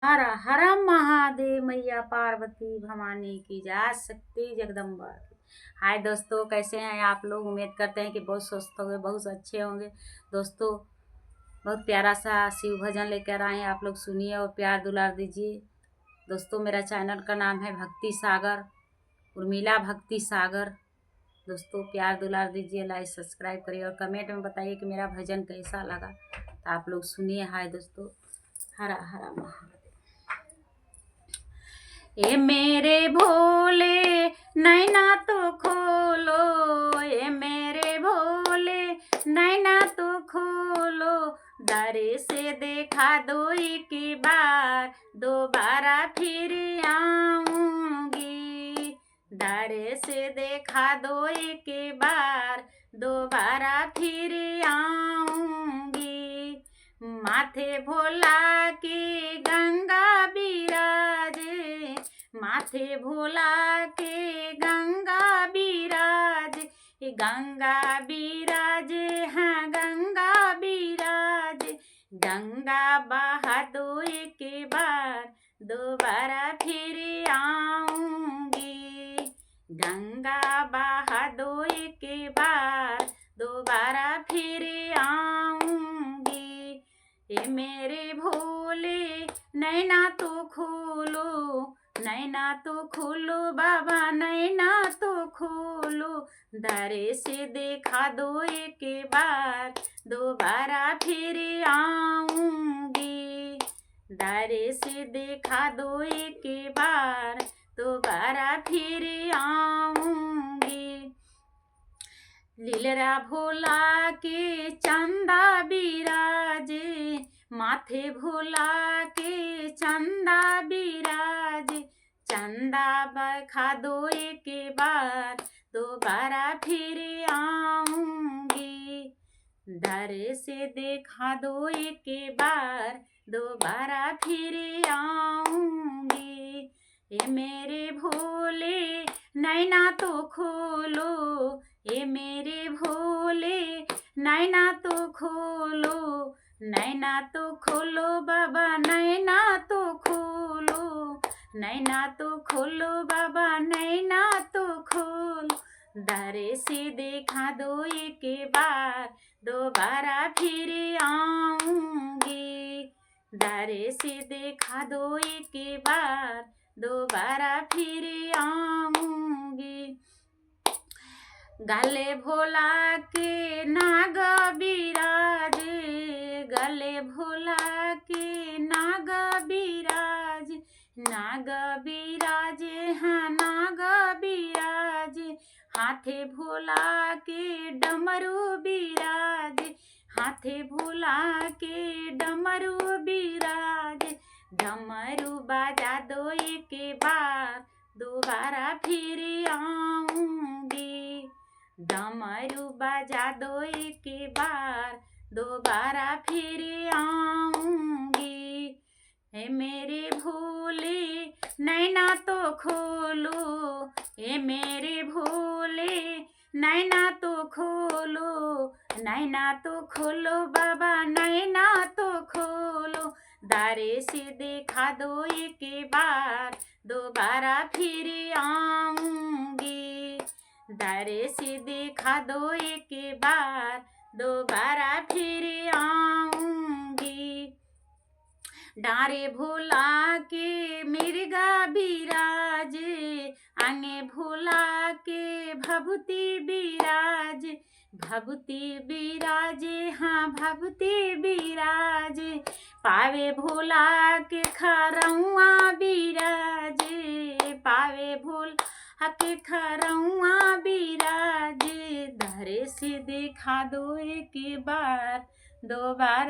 हर हर महादेव, मैया पार्वती भवानी की जय, शक्ति जगदम्बा की। हाय दोस्तों, कैसे हैं आप लोग। उम्मीद करते हैं कि बहुत स्वस्थ होंगे, बहुत अच्छे होंगे। दोस्तों, बहुत प्यारा सा शिव भजन लेकर आए हैं, आप लोग सुनिए और प्यार दुलार दीजिए। दोस्तों, मेरा चैनल का नाम है भक्ति सागर, उर्मिला भक्ति सागर। दोस्तों, प्यार दुलार दीजिए, लाइक सब्सक्राइब करिए और कमेंट में बताइए कि मेरा भजन कैसा लगा। तो आप लोग सुनिए। हाय दोस्तों, हर हर महादेव। ए मेरे भोले नैना तो खोलो, ए मेरे भोले नैना तो खोलो। दरे से देखा दो एक बार, दोबारा फिर आऊंगी। दरे से देखा दो एक बार, दोबारा फिर आऊंगी। माथे भोला की गंगा बिराजे, माथे भोला के गंगा बिराज, गंगा बिराज, हाँ गंगा बिराज। गंगा बहा दो एक बार, दोबारा फिर आऊंगी। गंगा बहा दो एक बार, दोबारा फिर आऊंगी। ये मेरे भोले नैना तो खोलो, नैना तो खोलो बाबा, नैना तो खोलो। दरे से देखा दो एक बार, दोबारा फिर आऊंगी। दरे से देखा दो एक बार, दोबारा फिर आऊंगी। लीलरा भोला के चंदा बिराजे, माथे भोला के चंदा बिराजे। चंदा बखा दो एक बार, दोबारा फिर आऊंगी। दर से देखा दो एक बार, दोबारा फिर आऊंगी। ये मेरे भोले नैना तो खोलो, ये मेरे भोले नैना तो खोलो। नैना तो खोलो बाबा, नैना तो खोलो। नैना तो खोलो बाबा, नैना तो खोलो। दरे से देखा दो एक बार, दोबारा फिर आऊंगी। दरे से देखा दो एक बार, दोबारा फिर आऊंगी। गले भोला के नाग बिराजे, गले भोला के नाग बिराजे। नाग बिराजे, हाँ नाग बिराजे। हाथे भोला के डमरू बिराजे, हाथे भोला के डमरू बिराजे। डमरू बाजा दो एक बार, दोबारा फिर आऊंगी। डमरू बजा दो एक बार, दोबारा फिर आऊंगी। हे मेरे भोले नैना तो खोलो, हे मेरे भोले नैना तो खोलो। नैना तो खोलो बाबा, नैना तो खोलो। दारे से देखा दो एक बार, दोबारा फिर आऊंगी। दरे से देखा दो एक बार, दोबारा फिर आऊंगी। डारे भोला के मिर्गा बिराजे, आंगे भोला के भभूति बिराजे। भभूति बिराजे, हाँ भभूति बिराजे। पावे भोला के खरौआ बिराजे, पावे भोला के खरौआ बिराजे। धरे से देखा दो एक बार, दोबारा